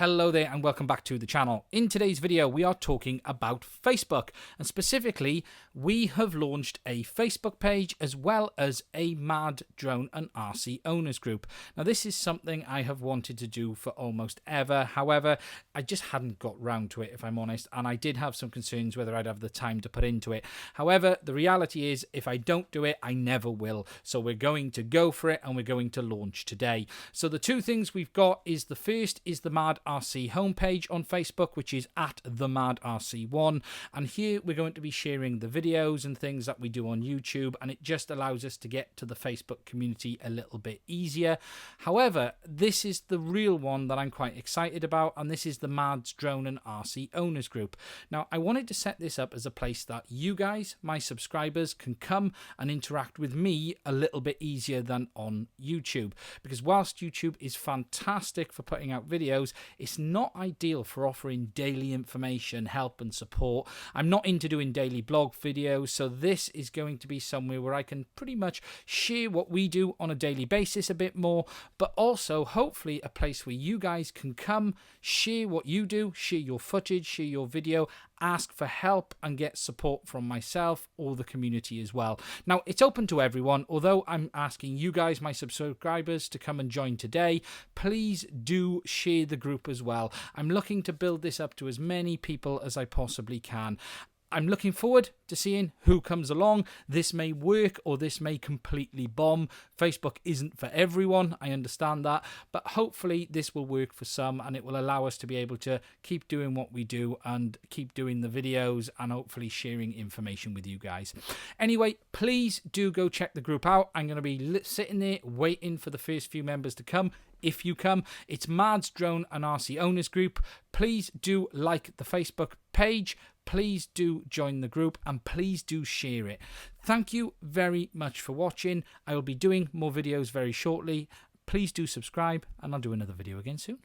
Hello there and welcome back to the channel. In today's video we are talking about Facebook, and specifically we have launched a Facebook page as well as a Mad Drone and RC owners group. Now this is something I have wanted to do for almost ever, however I just hadn't got round to it, if I'm honest, and I did have some concerns whether I'd have the time to put into it. However, the reality is if I don't do it I never will, so we're going to go for it and we're going to launch today. So the two things we've got is, the first is the Mad RC homepage on Facebook, which is at the Mad RC1, and here we're going to be sharing the videos and things that we do on YouTube, and it just allows us to get to the Facebook community a little bit easier. However, this is the real one that I'm quite excited about, and this is the Mad's Drone and RC owners group. Now I wanted to set this up as a place that you guys, my subscribers, can come and interact with me a little bit easier than on YouTube, because whilst YouTube is fantastic for putting out videos, it's not ideal for offering daily information, help and support. I'm not into doing daily blog videos, so this is going to be somewhere where I can pretty much share what we do on a daily basis a bit more, but also hopefully a place where you guys can come, share what you do, share your footage, share your video, ask for help and get support from myself or the community as well. Now it's open to everyone, although I'm asking you guys, my subscribers, to come and join today. Please do share the group as well. I'm looking to build this up to as many people as I possibly can. I'm looking forward to seeing who comes along. This may work or this may completely bomb. Facebook isn't for everyone, I understand that, but hopefully this will work for some and it will allow us to be able to keep doing what we do and keep doing the videos and hopefully sharing information with you guys. Anyway, please do go check the group out. I'm going to be sitting there waiting for the first few members to come. If you come, it's Mad's Drone and RC owners group. Please do like the Facebook page, please do join the group, and please do share it. Thank you very much for watching. I will be doing more videos very shortly. Please do subscribe and I'll do another video again soon.